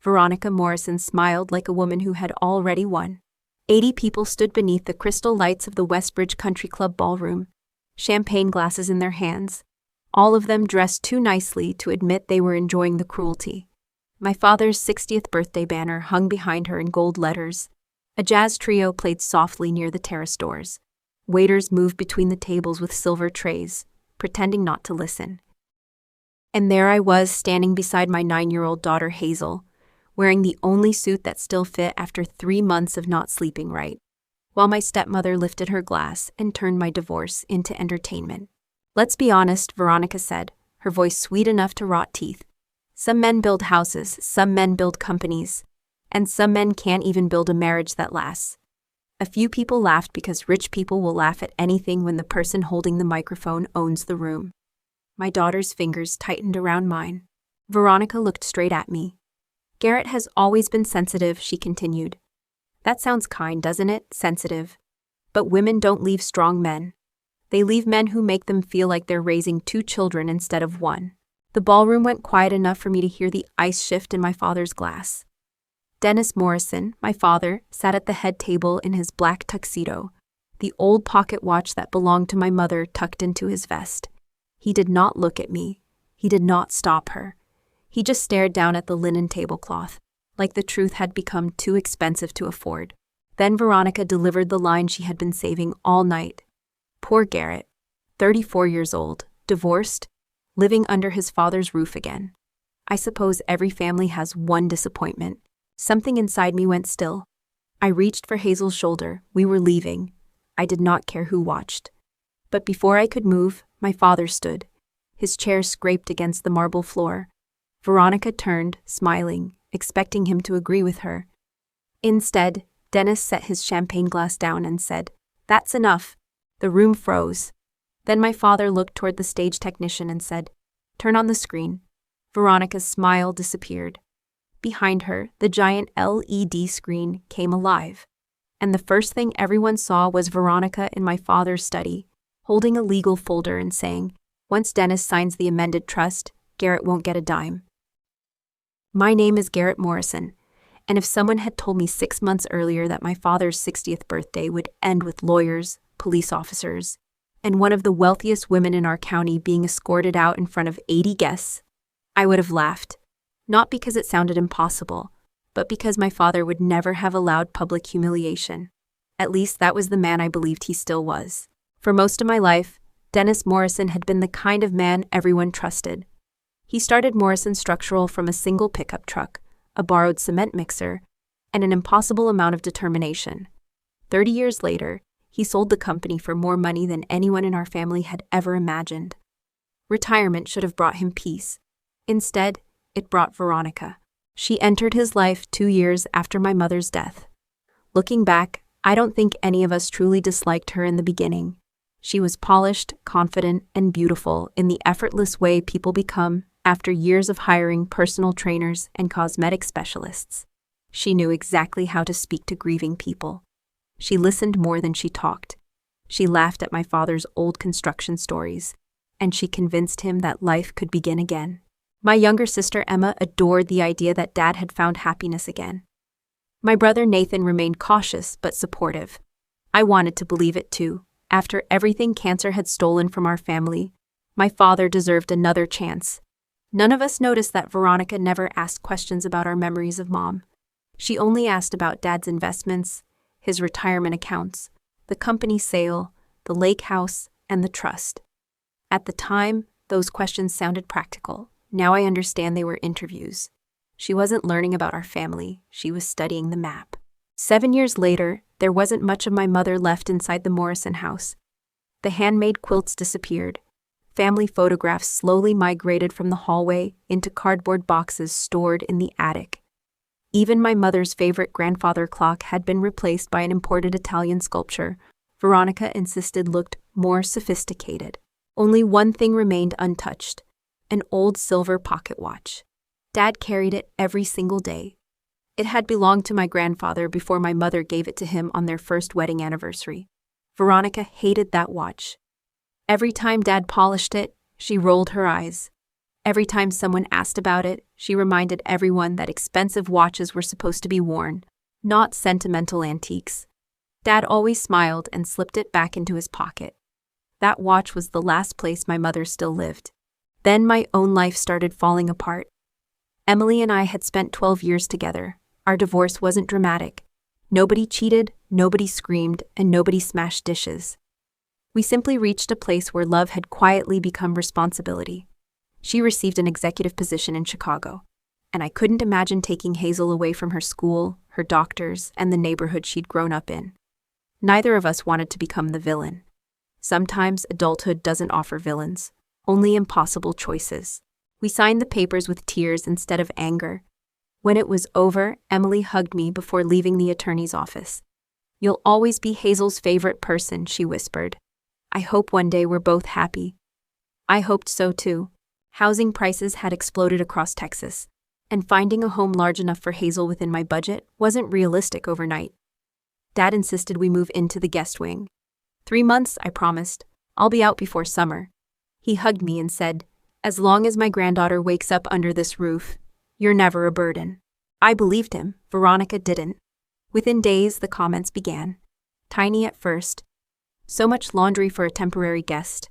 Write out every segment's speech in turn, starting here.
Veronica Morrison smiled like a woman who had already won. 80 people stood beneath the crystal lights of the Westbridge Country Club ballroom, champagne glasses in their hands, all of them dressed too nicely to admit they were enjoying the cruelty. My father's 60th birthday banner hung behind her in gold letters. A jazz trio played softly near the terrace doors. Waiters moved between the tables with silver trays, pretending not to listen. And there I was, standing beside my 9-year-old daughter Hazel, wearing the only suit that still fit after 3 months of not sleeping right, while my stepmother lifted her glass and turned my divorce into entertainment. "Let's be honest," Veronica said, her voice sweet enough to rot teeth. "Some men build houses, some men build companies, and some men can't even build a marriage that lasts." A few people laughed because rich people will laugh at anything when the person holding the microphone owns the room. My daughter's fingers tightened around mine. Veronica looked straight at me. "Garrett has always been sensitive," she continued. "That sounds kind, doesn't it? Sensitive. But women don't leave strong men. They leave men who make them feel like they're raising 2 children instead of 1. The ballroom went quiet enough for me to hear the ice shift in my father's glass. Dennis Morrison, my father, sat at the head table in his black tuxedo, the old pocket watch that belonged to my mother tucked into his vest. He did not look at me. He did not stop her. He just stared down at the linen tablecloth, like the truth had become too expensive to afford. Then Veronica delivered the line she had been saving all night. Poor Garrett, 34 years old, divorced, living under his father's roof again. I suppose every family has one disappointment. Something inside me went still. I reached for Hazel's shoulder. We were leaving. I did not care who watched. But before I could move, my father stood. His chair scraped against the marble floor. Veronica turned, smiling, expecting him to agree with her. Instead, Dennis set his champagne glass down and said, "That's enough." The room froze. Then my father looked toward the stage technician and said, "Turn on the screen." Veronica's smile disappeared. Behind her, the giant LED screen came alive. And the first thing everyone saw was Veronica in my father's study, holding a legal folder and saying, "Once Dennis signs the amended trust, Garrett won't get a dime." My name is Garrett Morrison, and if someone had told me 6 months earlier that my father's 60th birthday would end with lawyers, police officers, and one of the wealthiest women in our county being escorted out in front of 80 guests, I would have laughed. Not because it sounded impossible, but because my father would never have allowed public humiliation. At least that was the man I believed he still was. For most of my life, Dennis Morrison had been the kind of man everyone trusted. He started Morrison Structural from a single pickup truck, a borrowed cement mixer, and an impossible amount of determination. 30 years later, he sold the company for more money than anyone in our family had ever imagined. Retirement should have brought him peace. Instead, it brought Veronica. She entered his life 2 years after my mother's death. Looking back, I don't think any of us truly disliked her in the beginning. She was polished, confident, and beautiful in the effortless way people become after years of hiring personal trainers and cosmetic specialists. She knew exactly how to speak to grieving people. She listened more than she talked. She laughed at my father's old construction stories, and she convinced him that life could begin again. My younger sister Emma adored the idea that Dad had found happiness again. My brother Nathan remained cautious but supportive. I wanted to believe it too. After everything cancer had stolen from our family, my father deserved another chance. None of us noticed that Veronica never asked questions about our memories of Mom. She only asked about Dad's investments, his retirement accounts, the company sale, the lake house, and the trust. At the time, those questions sounded practical. Now I understand they were interviews. She wasn't learning about our family, she was studying the map. 7 years later, there wasn't much of my mother left inside the Morrison house. The handmade quilts disappeared. Family photographs slowly migrated from the hallway into cardboard boxes stored in the attic. Even my mother's favorite grandfather clock had been replaced by an imported Italian sculpture Veronica insisted looked more sophisticated. Only one thing remained untouched: an old silver pocket watch. Dad carried it every single day. It had belonged to my grandfather before my mother gave it to him on their first wedding anniversary. Veronica hated that watch. Every time Dad polished it, she rolled her eyes. Every time someone asked about it, She reminded everyone that expensive watches were supposed to be worn, not sentimental antiques. Dad always smiled and slipped it back into his pocket. That watch was the last place my mother still lived. Then my own life started falling apart. Emily and I had spent 12 years together. Our divorce wasn't dramatic. Nobody cheated, nobody screamed, and nobody smashed dishes. We simply reached a place where love had quietly become responsibility. She received an executive position in Chicago, and I couldn't imagine taking Hazel away from her school, her doctors, and the neighborhood she'd grown up in. Neither of us wanted to become the villain. Sometimes adulthood doesn't offer villains, only impossible choices. We signed the papers with tears instead of anger. When it was over, Emily hugged me before leaving the attorney's office. "You'll always be Hazel's favorite person," she whispered. "I hope one day we're both happy." I hoped so too. Housing prices had exploded across Texas, and finding a home large enough for Hazel within my budget wasn't realistic overnight. Dad insisted we move into the guest wing. 3 months, I promised. I'll be out before summer. He hugged me and said, "As long as my granddaughter wakes up under this roof, you're never a burden." I believed him. Veronica didn't. Within days, the comments began. Tiny at first. "So much laundry for a temporary guest.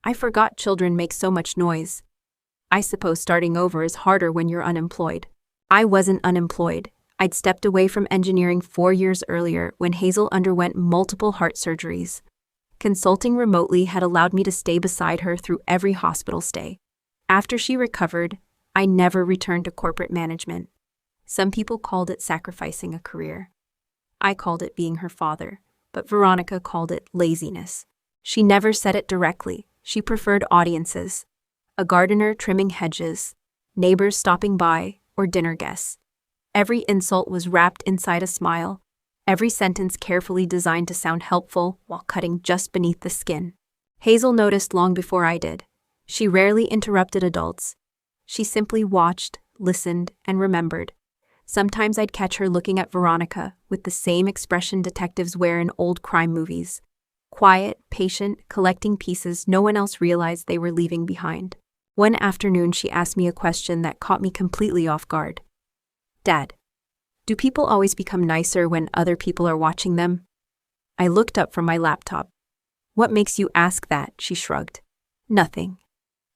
I forgot children make so much noise. I suppose starting over is harder when you're unemployed." I wasn't unemployed. I'd stepped away from engineering 4 years earlier when Hazel underwent multiple heart surgeries. Consulting remotely had allowed me to stay beside her through every hospital stay. After she recovered, I never returned to corporate management. Some people called it sacrificing a career. I called it being her father, but Veronica called it laziness. She never said it directly. She preferred audiences. A gardener trimming hedges, neighbors stopping by, or dinner guests. Every insult was wrapped inside a smile, every sentence carefully designed to sound helpful while cutting just beneath the skin. Hazel noticed long before I did. She rarely interrupted adults. She simply watched, listened, and remembered. Sometimes I'd catch her looking at Veronica with the same expression detectives wear in old crime movies. Quiet, patient, collecting pieces no one else realized they were leaving behind. One afternoon she asked me a question that caught me completely off guard. "Dad, do people always become nicer when other people are watching them?" I looked up from my laptop. "What makes you ask that?" she shrugged. "Nothing.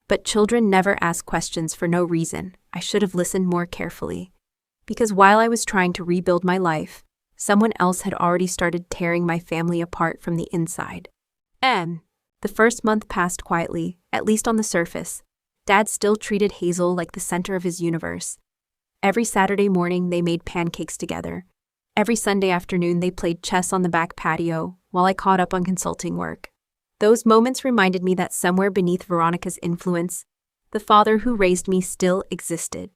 But children never ask questions for no reason. I should have listened more carefully. Because while I was trying to rebuild my life, someone else had already started tearing my family apart from the inside." The first month passed quietly, at least on the surface. Dad still treated Hazel like the center of his universe. Every Saturday morning they made pancakes together. Every Sunday afternoon they played chess on the back patio while I caught up on consulting work. Those moments reminded me that somewhere beneath Veronica's influence, the father who raised me still existed.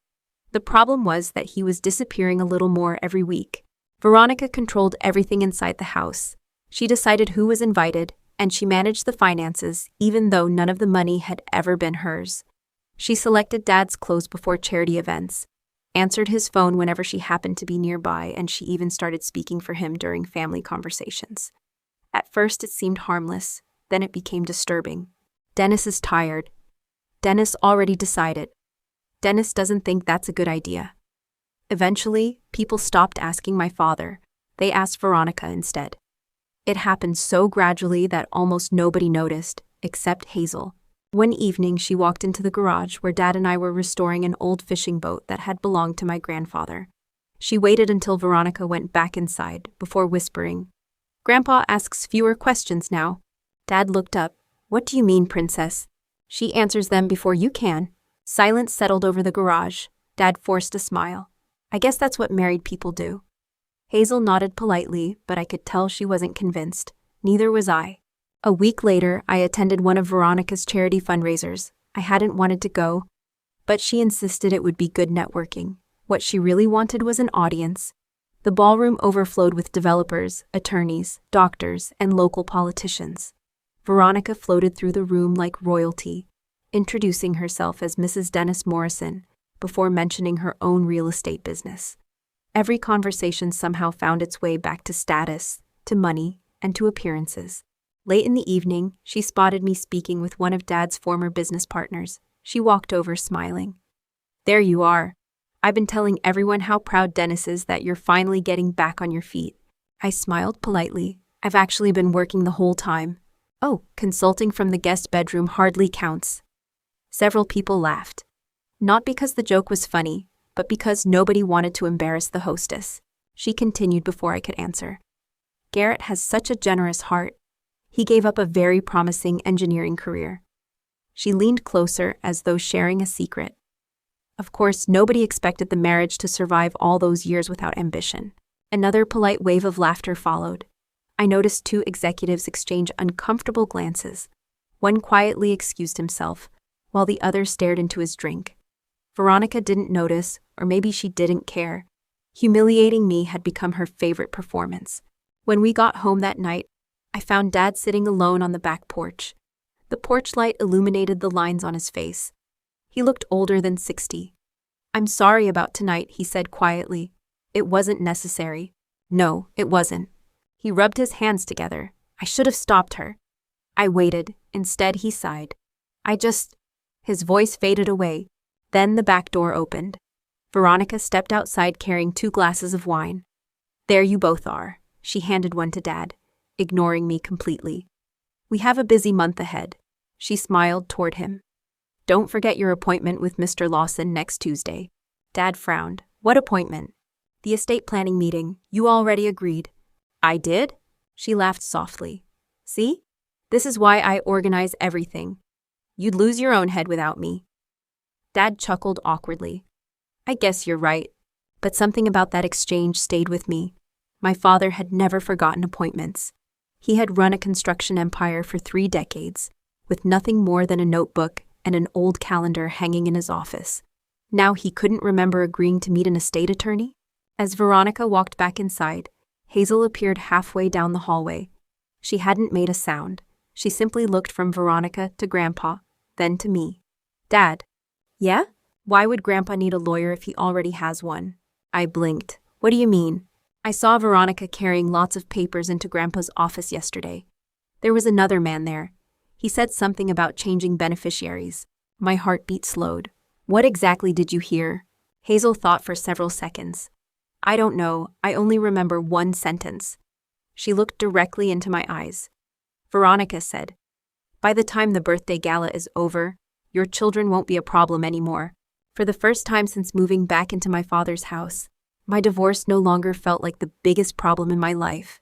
The problem was that he was disappearing a little more every week. Veronica controlled everything inside the house. She decided who was invited, and she managed the finances, even though none of the money had ever been hers. She selected Dad's clothes before charity events, answered his phone whenever she happened to be nearby, and she even started speaking for him during family conversations. At first it seemed harmless, then it became disturbing. "Dennis is tired." Dennis already decided. Dennis doesn't think that's a good idea. Eventually, people stopped asking my father. They asked Veronica instead. It happened so gradually that almost nobody noticed, except Hazel. One evening, she walked into the garage where Dad and I were restoring an old fishing boat that had belonged to my grandfather. She waited until Veronica went back inside before whispering, "Grandpa asks fewer questions now." Dad looked up. "What do you mean, princess?" "She answers them before you can." Silence settled over the garage. Dad forced a smile. "I guess that's what married people do." Hazel nodded politely, but I could tell she wasn't convinced. Neither was I. A week later, I attended one of Veronica's charity fundraisers. I hadn't wanted to go, but she insisted it would be good networking. What she really wanted was an audience. The ballroom overflowed with developers, attorneys, doctors, and local politicians. Veronica floated through the room like royalty, introducing herself as Mrs. Dennis Morrison before mentioning her own real estate business. Every conversation somehow found its way back to status, to money, and to appearances. Late in the evening, she spotted me speaking with one of Dad's former business partners. She walked over smiling. There you are. I've been telling everyone how proud Dennis is that you're finally getting back on your feet. I smiled politely. I've actually been working the whole time. Oh, consulting from the guest bedroom hardly counts. Several people laughed. Not because the joke was funny, but because nobody wanted to embarrass the hostess. She continued before I could answer. Garrett has such a generous heart. He gave up a very promising engineering career. She leaned closer as though sharing a secret. Of course, nobody expected the marriage to survive all those years without ambition. Another polite wave of laughter followed. I noticed two executives exchange uncomfortable glances. One quietly excused himself, while the other stared into his drink. Veronica didn't notice, or maybe she didn't care. Humiliating me had become her favorite performance. When we got home that night, I found Dad sitting alone on the back porch. The porch light illuminated the lines on his face. He looked older than 60. "I'm sorry about tonight," he said quietly. "It wasn't necessary." "No, it wasn't." He rubbed his hands together. "I should have stopped her." I waited. Instead, he sighed. His voice faded away. Then the back door opened. Veronica stepped outside carrying 2 glasses of wine. "There you both are." She handed one to Dad, ignoring me completely. "We have a busy month ahead." She smiled toward him. "Don't forget your appointment with Mr. Lawson next Tuesday." Dad frowned. "What appointment?" "The estate planning meeting. You already agreed." "I did?" She laughed softly. "See? This is why I organize everything. You'd lose your own head without me." Dad chuckled awkwardly. "I guess you're right." But something about that exchange stayed with me. My father had never forgotten appointments. He had run a construction empire for 3 decades, with nothing more than a notebook and an old calendar hanging in his office. Now he couldn't remember agreeing to meet an estate attorney? As Veronica walked back inside, Hazel appeared halfway down the hallway. She hadn't made a sound. She simply looked from Veronica to Grandpa, then to me. "Dad." "Yeah? Why would Grandpa need a lawyer if he already has one?" I blinked. "What do you mean?" "I saw Veronica carrying lots of papers into Grandpa's office yesterday. There was another man there. He said something about changing beneficiaries." My heartbeat slowed. "What exactly did you hear?" Hazel thought for several seconds. "I don't know. I only remember one sentence." She looked directly into my eyes. Veronica said, "By the time the birthday gala is over, your children won't be a problem anymore." For the first time since moving back into my father's house, my divorce no longer felt like the biggest problem in my life.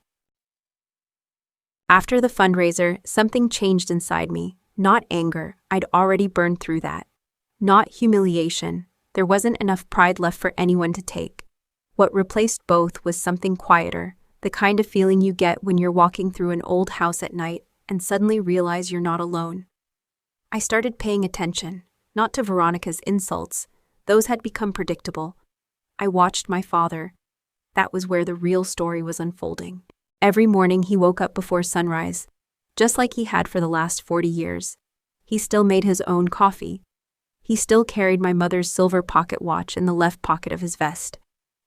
After the fundraiser, something changed inside me. Not anger, I'd already burned through that. Not humiliation, there wasn't enough pride left for anyone to take. What replaced both was something quieter, the kind of feeling you get when you're walking through an old house at night and suddenly realize you're not alone. I started paying attention, not to Veronica's insults. Those had become predictable. I watched my father. That was where the real story was unfolding. Every morning he woke up before sunrise, just like he had for the last 40 years. He still made his own coffee. He still carried my mother's silver pocket watch in the left pocket of his vest.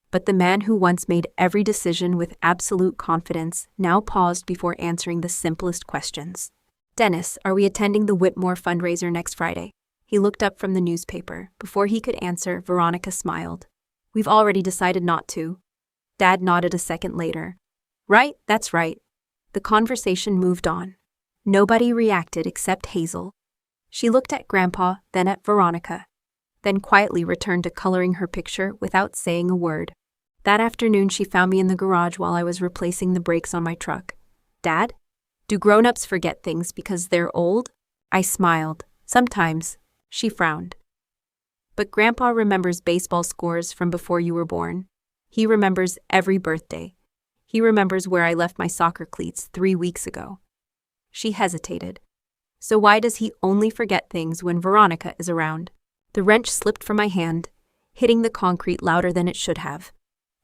But the man who once made every decision with absolute confidence now paused before answering the simplest questions. "Dennis, are we attending the Whitmore fundraiser next Friday?" He looked up from the newspaper. Before he could answer, Veronica smiled. "We've already decided not to." Dad nodded a second later. "Right, that's right." The conversation moved on. Nobody reacted except Hazel. She looked at Grandpa, then at Veronica, then quietly returned to coloring her picture without saying a word. That afternoon she found me in the garage while I was replacing the brakes on my truck. "Dad? Do grown-ups forget things because they're old?" I smiled. "Sometimes." She frowned. "But Grandpa remembers baseball scores from before you were born. He remembers every birthday. He remembers where I left my soccer cleats 3 weeks ago." She hesitated. "So why does he only forget things when Veronica is around?" The wrench slipped from my hand, hitting the concrete louder than it should have.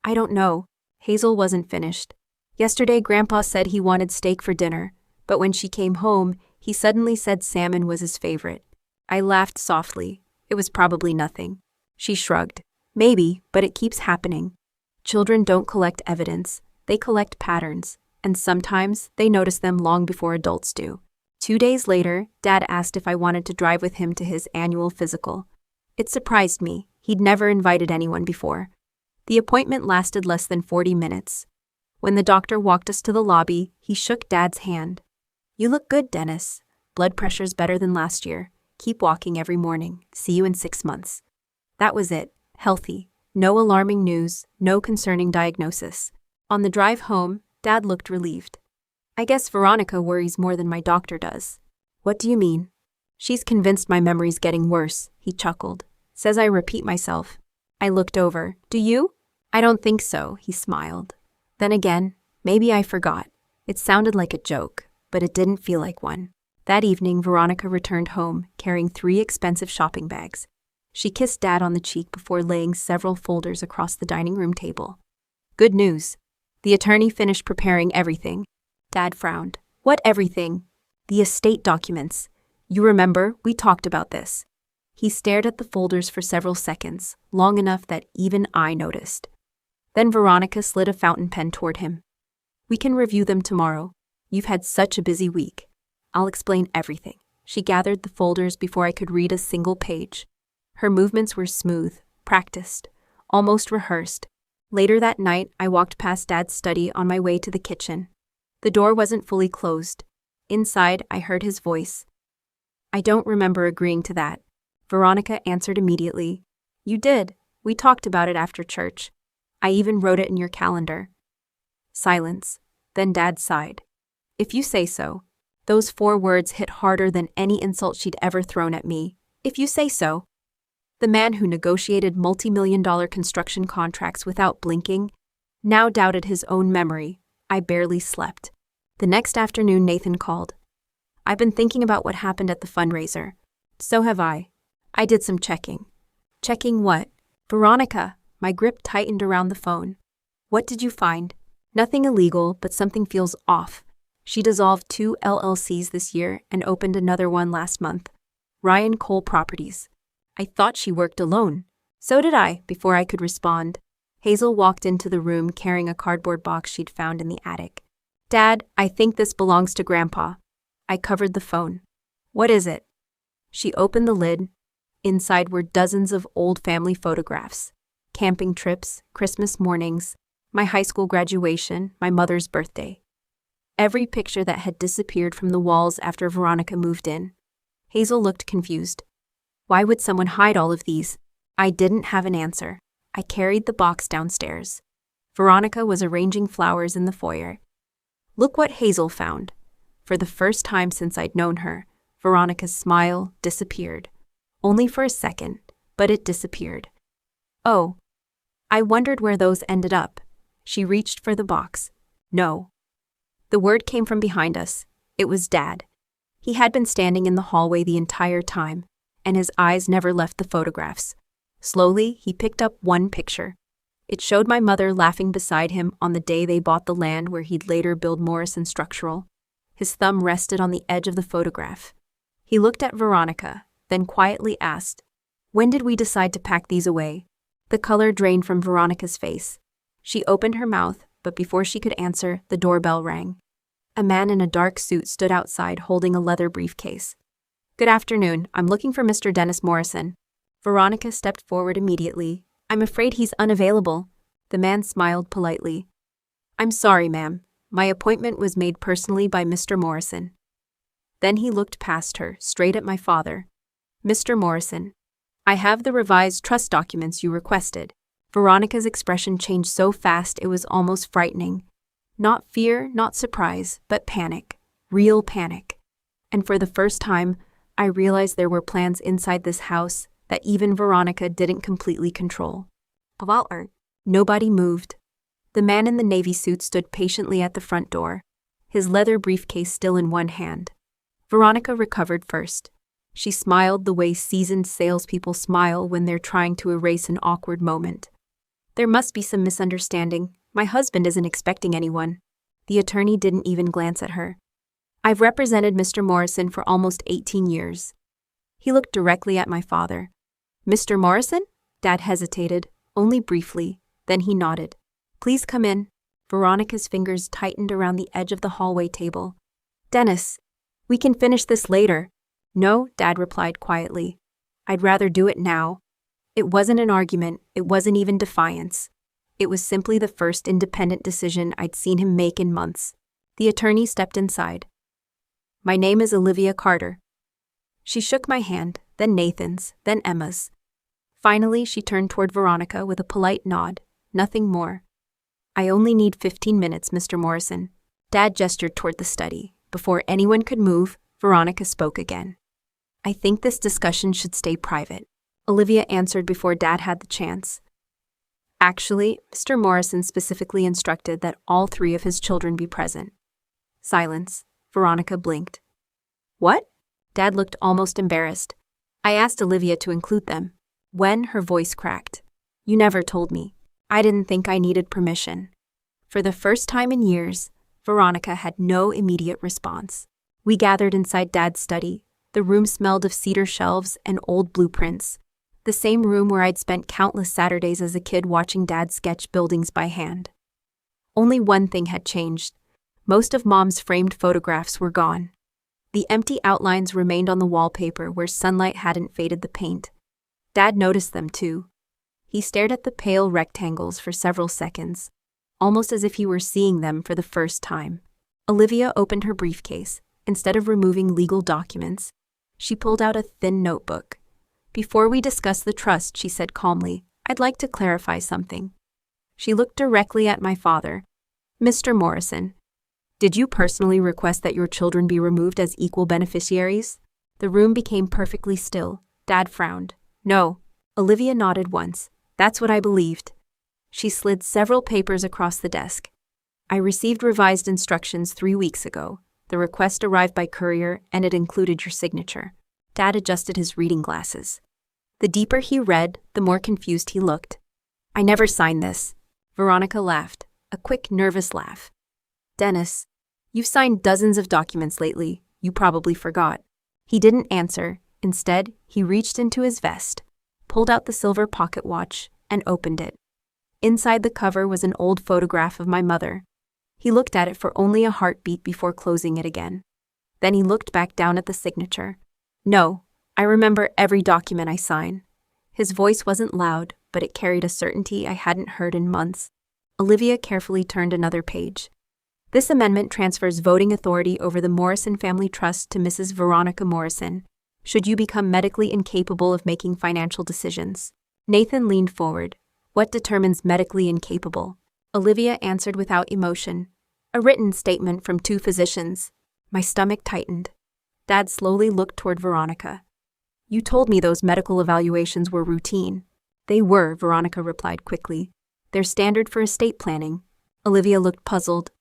"I don't know." Hazel wasn't finished. "Yesterday Grandpa said he wanted steak for dinner, but when she came home, he suddenly said salmon was his favorite." I laughed softly. It was probably nothing. She shrugged. "Maybe, but it keeps happening. Children don't collect evidence, they collect patterns, and sometimes they notice them long before adults do." 2 days later, Dad asked if I wanted to drive with him to his annual physical. It surprised me. He'd never invited anyone before. The appointment lasted less than 40 minutes. When the doctor walked us to the lobby, he shook Dad's hand. "You look good, Dennis. Blood pressure's better than last year. Keep walking every morning. See you in 6 months." That was it. Healthy. No alarming news, no concerning diagnosis. On the drive home, Dad looked relieved. "I guess Veronica worries more than my doctor does." "What do you mean?" "She's convinced my memory's getting worse," he chuckled. "Says I repeat myself." I looked over. "Do you?" "I don't think so," he smiled. Then again, maybe I forgot. It sounded like a joke, but it didn't feel like one. That evening, Veronica returned home, carrying 3 expensive shopping bags. She kissed Dad on the cheek before laying several folders across the dining room table. "Good news. The attorney finished preparing everything." Dad frowned. "What everything?" "The estate documents. You remember, we talked about this." He stared at the folders for several seconds, long enough that even I noticed. Then Veronica slid a fountain pen toward him. "We can review them tomorrow. You've had such a busy week. I'll explain everything." She gathered the folders before I could read a single page. Her movements were smooth, practiced, almost rehearsed. Later that night, I walked past Dad's study on my way to the kitchen. The door wasn't fully closed. Inside, I heard his voice. "I don't remember agreeing to that." Veronica answered immediately. "You did. We talked about it after church. I even wrote it in your calendar." Silence. Then Dad sighed. "If you say so." Those 4 words hit harder than any insult she'd ever thrown at me. "If you say so." The man who negotiated multi-million-dollar construction contracts without blinking now doubted his own memory. I barely slept. The next afternoon, Nathan called. "I've been thinking about what happened at the fundraiser." "So have I." I did some checking. "Checking what?" "Veronica." My grip tightened around the phone. "What did you find?" "Nothing illegal, but something feels off. She dissolved 2 LLCs this year and opened another one last month. Ryan Cole Properties." I thought she worked alone. "So did I," before I could respond. Hazel walked into the room carrying a cardboard box she'd found in the attic. "Dad, I think this belongs to Grandpa." I covered the phone. "What is it?" She opened the lid. Inside were dozens of old family photographs. Camping trips, Christmas mornings, my high school graduation, my mother's birthday. Every picture that had disappeared from the walls after Veronica moved in. Hazel looked confused. Why would someone hide all of these? I didn't have an answer. I carried the box downstairs. Veronica was arranging flowers in the foyer. "Look what Hazel found." For the first time since I'd known her, Veronica's smile disappeared. Only for a second, but it disappeared. "Oh." I wondered where those ended up. She reached for the box. "No." The word came from behind us. It was Dad. He had been standing in the hallway the entire time, and his eyes never left the photographs. Slowly, he picked up one picture. It showed my mother laughing beside him on the day they bought the land where he'd later build Morrison Structural. His thumb rested on the edge of the photograph. He looked at Veronica, then quietly asked, "When did we decide to pack these away?" The color drained from Veronica's face. She opened her mouth, but before she could answer, the doorbell rang. A man in a dark suit stood outside holding a leather briefcase. "Good afternoon, I'm looking for Mr. Dennis Morrison." Veronica stepped forward immediately. "I'm afraid he's unavailable." The man smiled politely. "I'm sorry, ma'am. My appointment was made personally by Mr. Morrison." Then he looked past her, straight at my father. "Mr. Morrison, I have the revised trust documents you requested." Veronica's expression changed so fast it was almost frightening. Not fear, not surprise, but panic. Real panic. And for the first time, I realized there were plans inside this house that even Veronica didn't completely control. Nobody moved. The man in the navy suit stood patiently at the front door, his leather briefcase still in one hand. Veronica recovered first. She smiled the way seasoned salespeople smile when they're trying to erase an awkward moment. "There must be some misunderstanding. My husband isn't expecting anyone." The attorney didn't even glance at her. "I've represented Mr. Morrison for almost 18 years. He looked directly at my father. "Mr. Morrison?" Dad hesitated, only briefly, then he nodded. "Please come in." Veronica's fingers tightened around the edge of the hallway table. "Dennis, we can finish this later." "No," Dad replied quietly. "I'd rather do it now." It wasn't an argument, it wasn't even defiance. It was simply the first independent decision I'd seen him make in months. The attorney stepped inside. "My name is Olivia Carter." She shook my hand, then Nathan's, then Emma's. Finally, she turned toward Veronica with a polite nod. "Nothing more." "I only need 15 minutes, Mr. Morrison." Dad gestured toward the study. Before anyone could move, Veronica spoke again. "I think this discussion should stay private," Olivia answered before Dad had the chance. "Actually, Mr. Morrison specifically instructed that all 3 of his children be present." Silence. Veronica blinked. "What?" Dad looked almost embarrassed. "I asked Olivia to include them." When her voice cracked. "You never told me. I didn't think I needed permission." For the first time in years, Veronica had no immediate response. We gathered inside Dad's study. The room smelled of cedar shelves and old blueprints. The same room where I'd spent countless Saturdays as a kid watching Dad sketch buildings by hand. Only one thing had changed. Most of Mom's framed photographs were gone. The empty outlines remained on the wallpaper where sunlight hadn't faded the paint. Dad noticed them too. He stared at the pale rectangles for several seconds, almost as if he were seeing them for the first time. Olivia opened her briefcase. Instead of removing legal documents, she pulled out a thin notebook. "Before we discuss the trust," she said calmly, "I'd like to clarify something." She looked directly at my father. "Mr. Morrison, did you personally request that your children be removed as equal beneficiaries?" The room became perfectly still. Dad frowned. "No." Olivia nodded once. "That's what I believed." She slid several papers across the desk. "I received revised instructions 3 weeks ago. The request arrived by courier, and it included your signature." Dad adjusted his reading glasses. The deeper he read, the more confused he looked. "I never signed this." Veronica laughed, a quick, nervous laugh. "Dennis, you've signed dozens of documents lately. You probably forgot." He didn't answer. Instead, he reached into his vest, pulled out the silver pocket watch, and opened it. Inside the cover was an old photograph of my mother. He looked at it for only a heartbeat before closing it again. Then he looked back down at the signature. "No, I remember every document I sign." His voice wasn't loud, but it carried a certainty I hadn't heard in months. Olivia carefully turned another page. "This amendment transfers voting authority over the Morrison Family Trust to Mrs. Veronica Morrison, should you become medically incapable of making financial decisions." Nathan leaned forward. "What determines medically incapable?" Olivia answered without emotion. "A written statement from 2 physicians." My stomach tightened. Dad slowly looked toward Veronica. "You told me those medical evaluations were routine." "They were," Veronica replied quickly. "They're standard for estate planning." Olivia looked puzzled.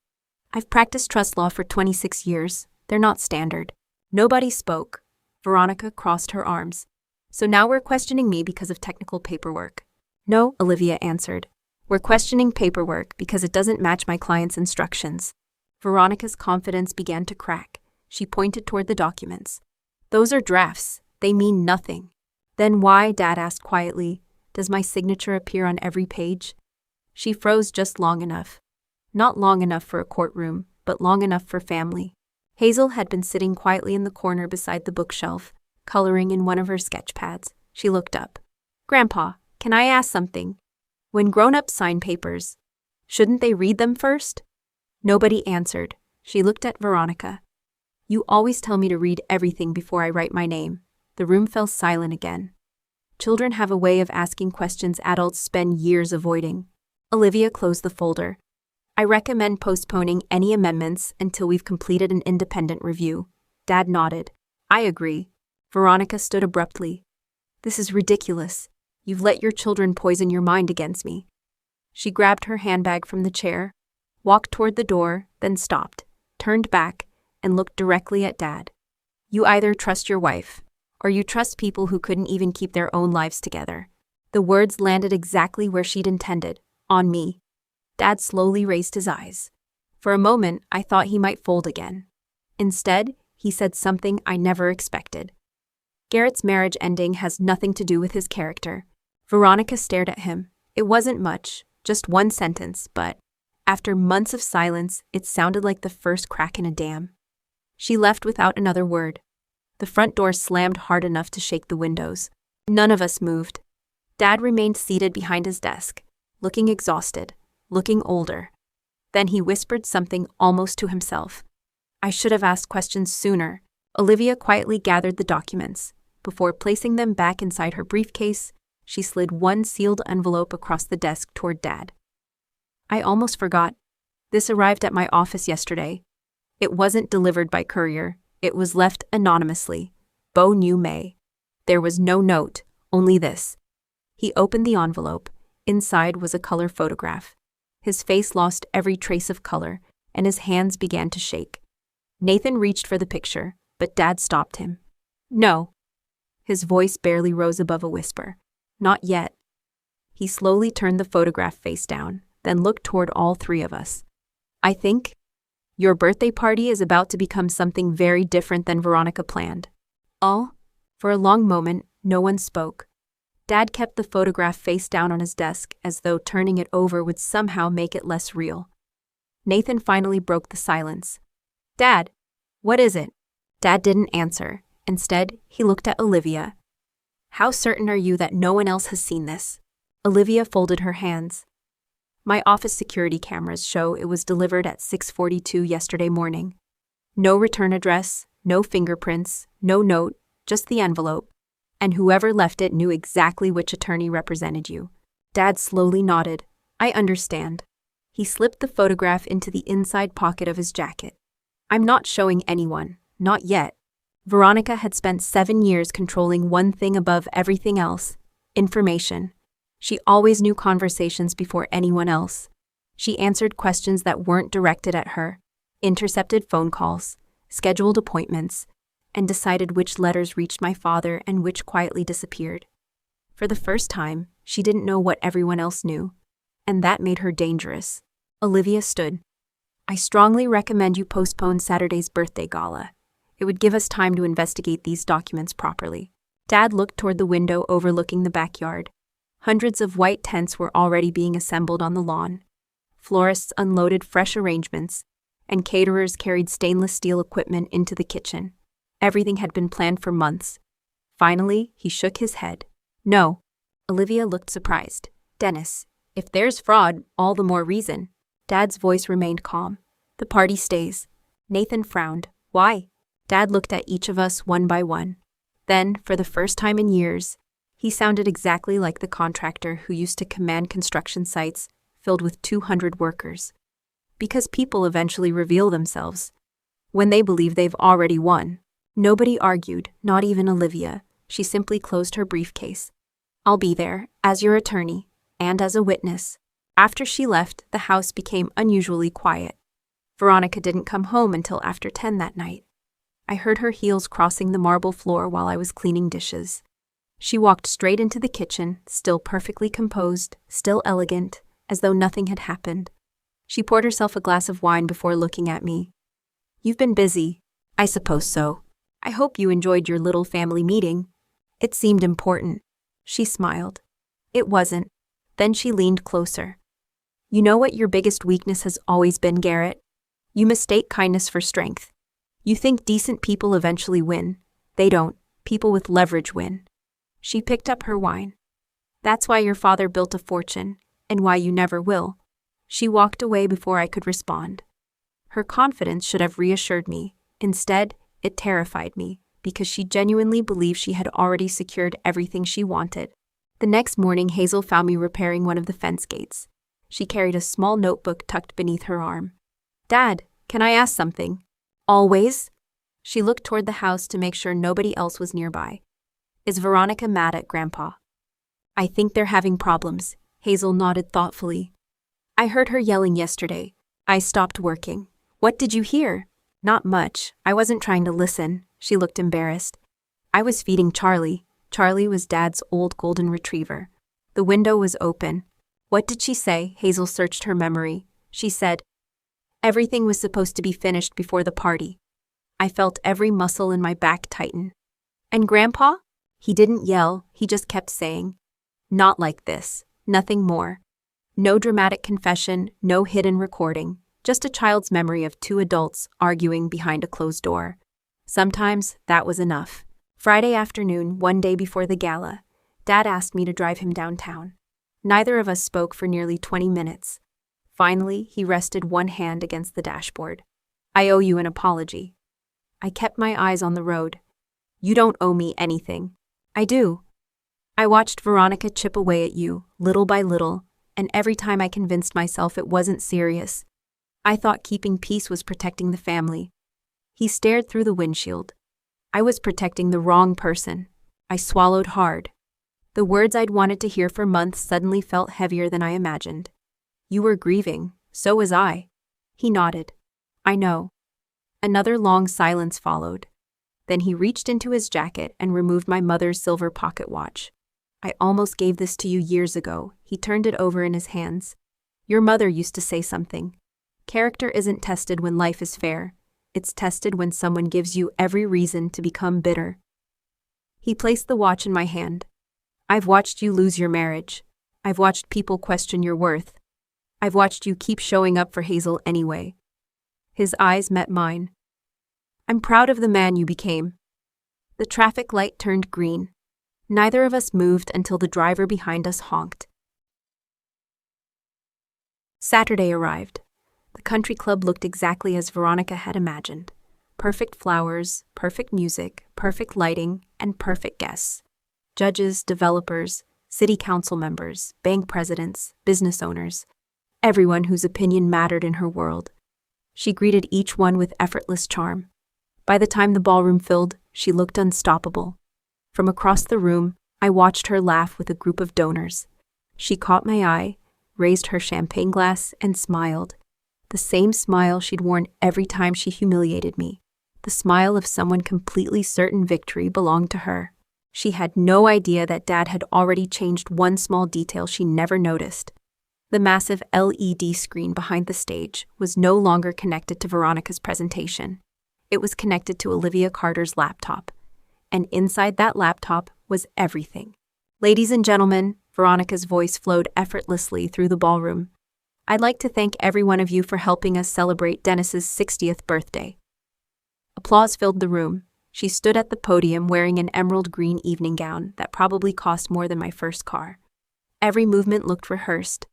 "I've practiced trust law for 26 years. They're not standard." Nobody spoke. Veronica crossed her arms. "So now we're questioning me because of technical paperwork." "No," Olivia answered. "We're questioning paperwork because it doesn't match my client's instructions." Veronica's confidence began to crack. She pointed toward the documents. "Those are drafts. They mean nothing." "Then why," Dad asked quietly, "does my signature appear on every page?" She froze just long enough. Not long enough for a courtroom, but long enough for family. Hazel had been sitting quietly in the corner beside the bookshelf, coloring in one of her sketch pads. She looked up. "Grandpa, can I ask something? When grown-ups sign papers, shouldn't they read them first?" Nobody answered. She looked at Veronica. "You always tell me to read everything before I write my name." The room fell silent again. Children have a way of asking questions adults spend years avoiding. Olivia closed the folder. "I recommend postponing any amendments until we've completed an independent review." Dad nodded. "I agree." Veronica stood abruptly. "This is ridiculous. You've let your children poison your mind against me." She grabbed her handbag from the chair, walked toward the door, then stopped, turned back, and looked directly at Dad. "You either trust your wife, or you trust people who couldn't even keep their own lives together." The words landed exactly where she'd intended, on me. Dad slowly raised his eyes. For a moment, I thought he might fold again. Instead, he said something I never expected. "Garrett's marriage ending has nothing to do with his character." Veronica stared at him. It wasn't much, just one sentence, but after months of silence, it sounded like the first crack in a dam. She left without another word. The front door slammed hard enough to shake the windows. None of us moved. Dad remained seated behind his desk, looking exhausted, looking older. Then he whispered something almost to himself. I should have asked questions sooner. Olivia quietly gathered the documents. Before placing them back inside her briefcase, she slid one sealed envelope across the desk toward Dad. I almost forgot. This arrived at my office yesterday. It wasn't delivered by courier. It was left anonymously. Bo knew May. There was no note, only this. He opened the envelope. Inside was a color photograph. His face lost every trace of color, and his hands began to shake. Nathan reached for the picture, but Dad stopped him. No. His voice barely rose above a whisper. Not yet. He slowly turned the photograph face down, then looked toward all three of us. I think your birthday party is about to become something very different than Veronica planned. Oh? For a long moment, no one spoke. Dad kept the photograph face down on his desk as though turning it over would somehow make it less real. Nathan finally broke the silence. Dad, what is it? Dad didn't answer. Instead, he looked at Olivia. How certain are you that no one else has seen this? Olivia folded her hands. My office security cameras show it was delivered at 6:42 yesterday morning. No return address, no fingerprints, no note, just the envelope. And whoever left it knew exactly which attorney represented you. Dad slowly nodded. I understand. He slipped the photograph into the inside pocket of his jacket. I'm not showing anyone, not yet. Veronica had spent 7 years controlling one thing above everything else: information. She always knew conversations before anyone else. She answered questions that weren't directed at her, intercepted phone calls, scheduled appointments, and decided which letters reached my father and which quietly disappeared. For the first time, she didn't know what everyone else knew, and that made her dangerous. Olivia stood. I strongly recommend you postpone Saturday's birthday gala. It would give us time to investigate these documents properly. Dad looked toward the window overlooking the backyard. Hundreds of white tents were already being assembled on the lawn. Florists unloaded fresh arrangements, and caterers carried stainless steel equipment into the kitchen. Everything had been planned for months. Finally, he shook his head. No. Olivia looked surprised. Dennis, if there's fraud, all the more reason. Dad's voice remained calm. The party stays. Nathan frowned. Why? Dad looked at each of us one by one. Then, for the first time in years, he sounded exactly like the contractor who used to command construction sites filled with 200 workers. Because people eventually reveal themselves when they believe they've already won. Nobody argued, not even Olivia. She simply closed her briefcase. I'll be there, as your attorney, and as a witness. After she left, the house became unusually quiet. Veronica didn't come home until after 10 that night. I heard her heels crossing the marble floor while I was cleaning dishes. She walked straight into the kitchen, still perfectly composed, still elegant, as though nothing had happened. She poured herself a glass of wine before looking at me. You've been busy. I suppose so. I hope you enjoyed your little family meeting. It seemed important. She smiled. It wasn't. Then she leaned closer. You know what your biggest weakness has always been, Garrett? You mistake kindness for strength. You think decent people eventually win. They don't. People with leverage win. She picked up her wine. That's why your father built a fortune, and why you never will. She walked away before I could respond. Her confidence should have reassured me. Instead, it terrified me, because she genuinely believed she had already secured everything she wanted. The next morning, Hazel found me repairing one of the fence gates. She carried a small notebook tucked beneath her arm. Dad, can I ask something? Always? She looked toward the house to make sure nobody else was nearby. Is Veronica mad at Grandpa? I think they're having problems. Hazel nodded thoughtfully. I heard her yelling yesterday. I stopped working. What did you hear? Not much. I wasn't trying to listen. She looked embarrassed. I was feeding Charlie. Charlie was Dad's old golden retriever. The window was open. What did she say? Hazel searched her memory. She said, everything was supposed to be finished before the party. I felt every muscle in my back tighten. And Grandpa? He didn't yell, he just kept saying, not like this, nothing more. No dramatic confession, no hidden recording, just a child's memory of 2 adults arguing behind a closed door. Sometimes that was enough. Friday afternoon, one day before the gala, Dad asked me to drive him downtown. Neither of us spoke for nearly 20 minutes. Finally, he rested one hand against the dashboard. I owe you an apology. I kept my eyes on the road. You don't owe me anything. I do. I watched Veronica chip away at you, little by little, and every time I convinced myself it wasn't serious. I thought keeping peace was protecting the family. He stared through the windshield. I was protecting the wrong person. I swallowed hard. The words I'd wanted to hear for months suddenly felt heavier than I imagined. You were grieving, so was I. He nodded. I know. Another long silence followed. Then he reached into his jacket and removed my mother's silver pocket watch. I almost gave this to you years ago. He turned it over in his hands. Your mother used to say something. Character isn't tested when life is fair. It's tested when someone gives you every reason to become bitter. He placed the watch in my hand. I've watched you lose your marriage. I've watched people question your worth. I've watched you keep showing up for Hazel anyway. His eyes met mine. I'm proud of the man you became. The traffic light turned green. Neither of us moved until the driver behind us honked. Saturday arrived. The country club looked exactly as Veronica had imagined. Perfect flowers, perfect music, perfect lighting, and perfect guests. Judges, developers, city council members, bank presidents, business owners. Everyone whose opinion mattered in her world. She greeted each one with effortless charm. By the time the ballroom filled, she looked unstoppable. From across the room, I watched her laugh with a group of donors. She caught my eye, raised her champagne glass, and smiled. The same smile she'd worn every time she humiliated me. The smile of someone completely certain victory belonged to her. She had no idea that Dad had already changed one small detail she never noticed. The massive LED screen behind the stage was no longer connected to Veronica's presentation. It was connected to Olivia Carter's laptop. And inside that laptop was everything. Ladies and gentlemen, Veronica's voice flowed effortlessly through the ballroom. I'd like to thank every one of you for helping us celebrate Dennis's 60th birthday. Applause filled the room. She stood at the podium wearing an emerald green evening gown that probably cost more than my first car. Every movement looked rehearsed.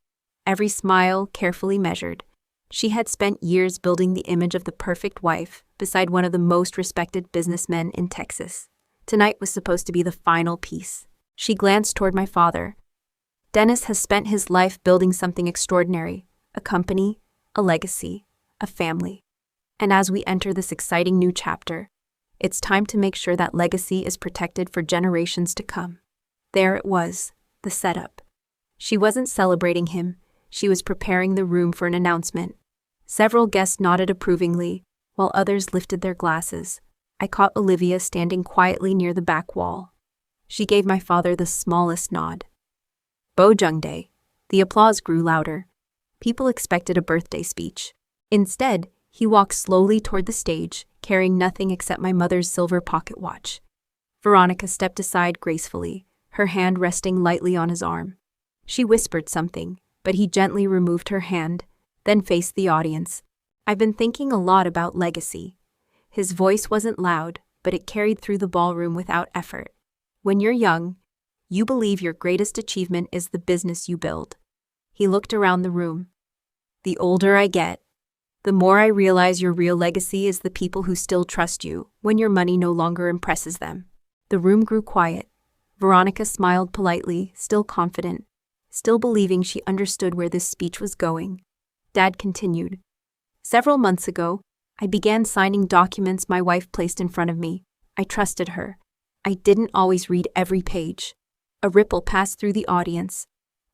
Every smile carefully measured. She had spent years building the image of the perfect wife beside one of the most respected businessmen in Texas. Tonight was supposed to be the final piece. She glanced toward my father. Dennis has spent his life building something extraordinary, a company, a legacy, a family. And as we enter this exciting new chapter, it's time to make sure that legacy is protected for generations to come. There it was, the setup. She wasn't celebrating him. She was preparing the room for an announcement. Several guests nodded approvingly, while others lifted their glasses. I caught Olivia standing quietly near the back wall. She gave my father the smallest nod. Bojungde. The applause grew louder. People expected a birthday speech. Instead, he walked slowly toward the stage, carrying nothing except my mother's silver pocket watch. Veronica stepped aside gracefully, her hand resting lightly on his arm. She whispered something, but he gently removed her hand, then faced the audience. I've been thinking a lot about legacy. His voice wasn't loud, but it carried through the ballroom without effort. When you're young, you believe your greatest achievement is the business you build. He looked around the room. The older I get, the more I realize your real legacy is the people who still trust you when your money no longer impresses them. The room grew quiet. Veronica smiled politely, still confident, still believing she understood where this speech was going. Dad continued. Several months ago, I began signing documents my wife placed in front of me. I trusted her. I didn't always read every page. A ripple passed through the audience.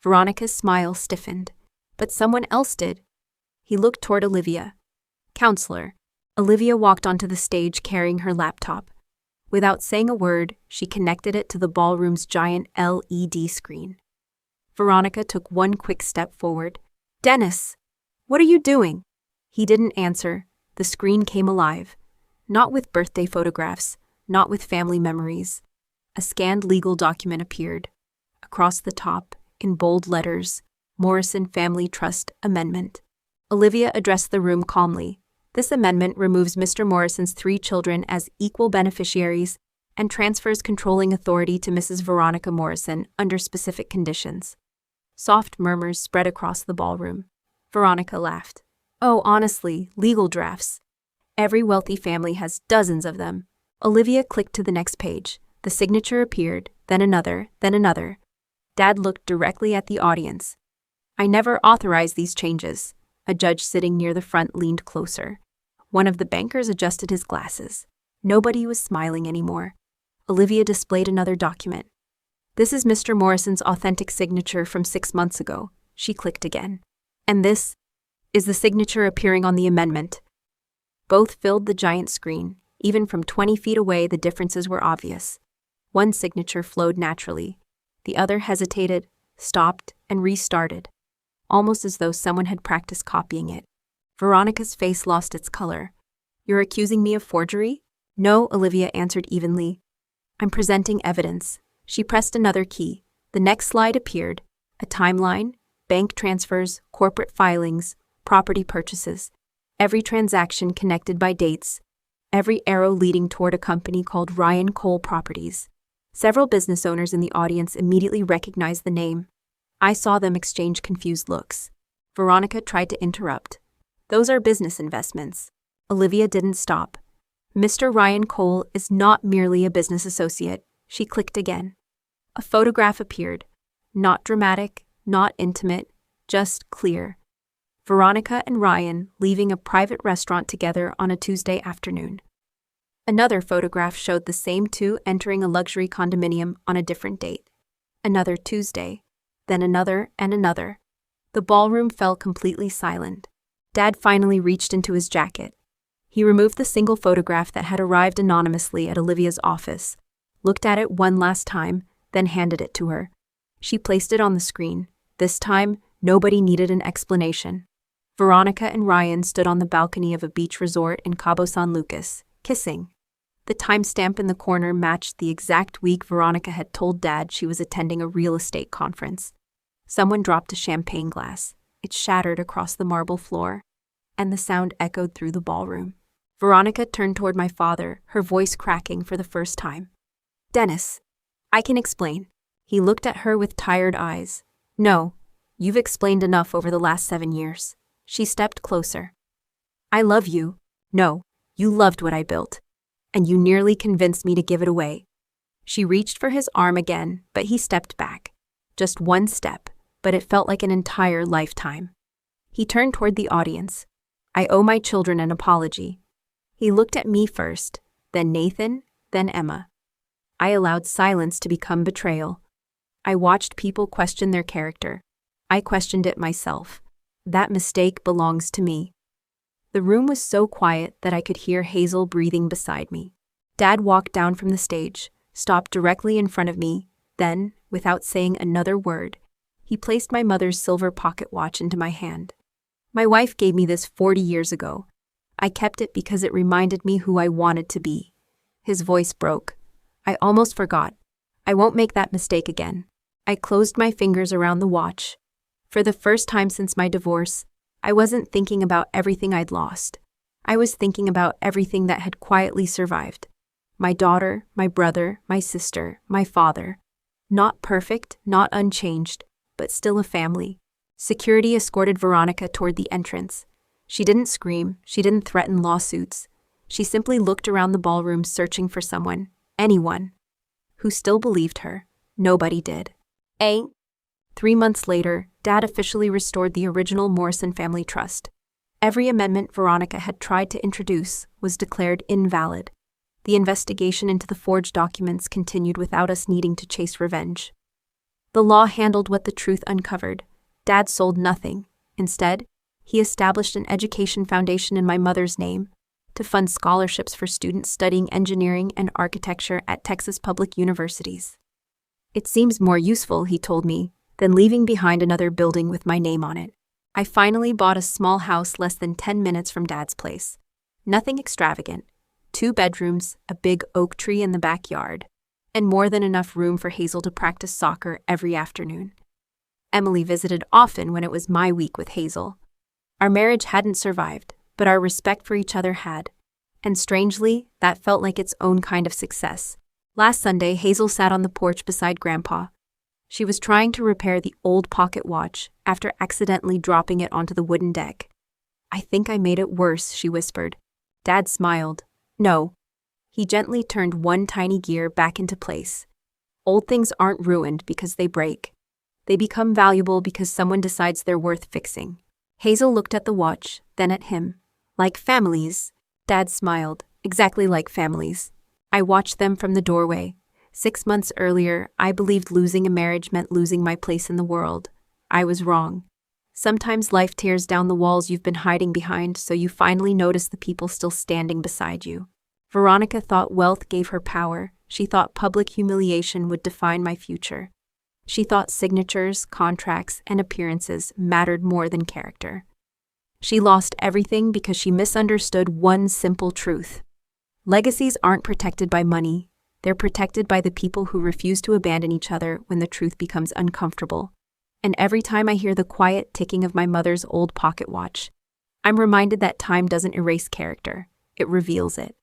Veronica's smile stiffened. But someone else did. He looked toward Olivia. Counselor. Olivia walked onto the stage carrying her laptop. Without saying a word, she connected it to the ballroom's giant LED screen. Veronica took one quick step forward. Dennis, what are you doing? He didn't answer. The screen came alive. Not with birthday photographs, not with family memories. A scanned legal document appeared. Across the top, in bold letters, Morrison Family Trust Amendment. Olivia addressed the room calmly. This amendment removes Mr. Morrison's 3 children as equal beneficiaries and transfers controlling authority to Mrs. Veronica Morrison under specific conditions. Soft murmurs spread across the ballroom. Veronica laughed. Oh, honestly, legal drafts. Every wealthy family has dozens of them. Olivia clicked to the next page. The signature appeared, then another, then another. Dad looked directly at the audience. I never authorized these changes. A judge sitting near the front leaned closer. One of the bankers adjusted his glasses. Nobody was smiling anymore. Olivia displayed another document. This is Mr. Morrison's authentic signature from 6 months ago. She clicked again. And this is the signature appearing on the amendment. Both filled the giant screen. Even from 20 feet away, the differences were obvious. One signature flowed naturally. The other hesitated, stopped, and restarted, almost as though someone had practiced copying it. Veronica's face lost its color. You're accusing me of forgery? No, Olivia answered evenly. I'm presenting evidence. She pressed another key. The next slide appeared. A timeline, bank transfers, corporate filings, property purchases. Every transaction connected by dates. Every arrow leading toward a company called Ryan Cole Properties. Several business owners in the audience immediately recognized the name. I saw them exchange confused looks. Veronica tried to interrupt. Those are business investments. Olivia didn't stop. Mr. Ryan Cole is not merely a business associate. She clicked again. A photograph appeared. Not dramatic, not intimate, just clear. Veronica and Ryan leaving a private restaurant together on a Tuesday afternoon. Another photograph showed the same two entering a luxury condominium on a different date. Another Tuesday, then another and another. The ballroom fell completely silent. Dad finally reached into his jacket. He removed the single photograph that had arrived anonymously at Olivia's office, looked at it one last time, then handed it to her. She placed it on the screen. This time, nobody needed an explanation. Veronica and Ryan stood on the balcony of a beach resort in Cabo San Lucas, kissing. The timestamp in the corner matched the exact week Veronica had told Dad she was attending a real estate conference. Someone dropped a champagne glass. It shattered across the marble floor, and the sound echoed through the ballroom. Veronica turned toward my father, her voice cracking for the first time. Dennis, I can explain. He looked at her with tired eyes. No, you've explained enough over the last 7 years. She stepped closer. I love you. No, you loved what I built. And you nearly convinced me to give it away. She reached for his arm again, but he stepped back. Just one step, but it felt like an entire lifetime. He turned toward the audience. I owe my children an apology. He looked at me first, then Nathan, then Emma. I allowed silence to become betrayal. I watched people question their character. I questioned it myself. That mistake belongs to me. The room was so quiet that I could hear Hazel breathing beside me. Dad walked down from the stage, stopped directly in front of me, then, without saying another word, he placed my mother's silver pocket watch into my hand. My wife gave me this 40 years ago. I kept it because it reminded me who I wanted to be. His voice broke. I almost forgot. I won't make that mistake again. I closed my fingers around the watch. For the first time since my divorce, I wasn't thinking about everything I'd lost. I was thinking about everything that had quietly survived. My daughter, my brother, my sister, my father. Not perfect, not unchanged, but still a family. Security escorted Veronica toward the entrance. She didn't scream, she didn't threaten lawsuits. She simply looked around the ballroom searching for someone, anyone, who still believed her. Nobody did. 3 months later, Dad officially restored the original Morrison family trust. Every amendment Veronica had tried to introduce was declared invalid. The investigation into the forged documents continued without us needing to chase revenge. The law handled what the truth uncovered. Dad sold nothing. Instead, he established an education foundation in my mother's name to fund scholarships for students studying engineering and architecture at Texas public universities. It seems more useful, he told me, than leaving behind another building with my name on it. I finally bought a small house less than 10 minutes from Dad's place. Nothing extravagant. 2 bedrooms, a big oak tree in the backyard, and more than enough room for Hazel to practice soccer every afternoon. Emily visited often when it was my week with Hazel. Our marriage hadn't survived, but our respect for each other had. And strangely, that felt like its own kind of success. Last Sunday, Hazel sat on the porch beside Grandpa. She was trying to repair the old pocket watch after accidentally dropping it onto the wooden deck. "I think I made it worse," she whispered. Dad smiled. "No." He gently turned one tiny gear back into place. Old things aren't ruined because they break. They become valuable because someone decides they're worth fixing. Hazel looked at the watch, then at him. "Like families." Dad smiled. "Exactly like families." I watched them from the doorway. 6 months earlier, I believed losing a marriage meant losing my place in the world. I was wrong. Sometimes life tears down the walls you've been hiding behind, so you finally notice the people still standing beside you. Veronica thought wealth gave her power. She thought public humiliation would define my future. She thought signatures, contracts, and appearances mattered more than character. She lost everything because she misunderstood one simple truth. Legacies aren't protected by money. They're protected by the people who refuse to abandon each other when the truth becomes uncomfortable. And every time I hear the quiet ticking of my mother's old pocket watch, I'm reminded that time doesn't erase character. It reveals it.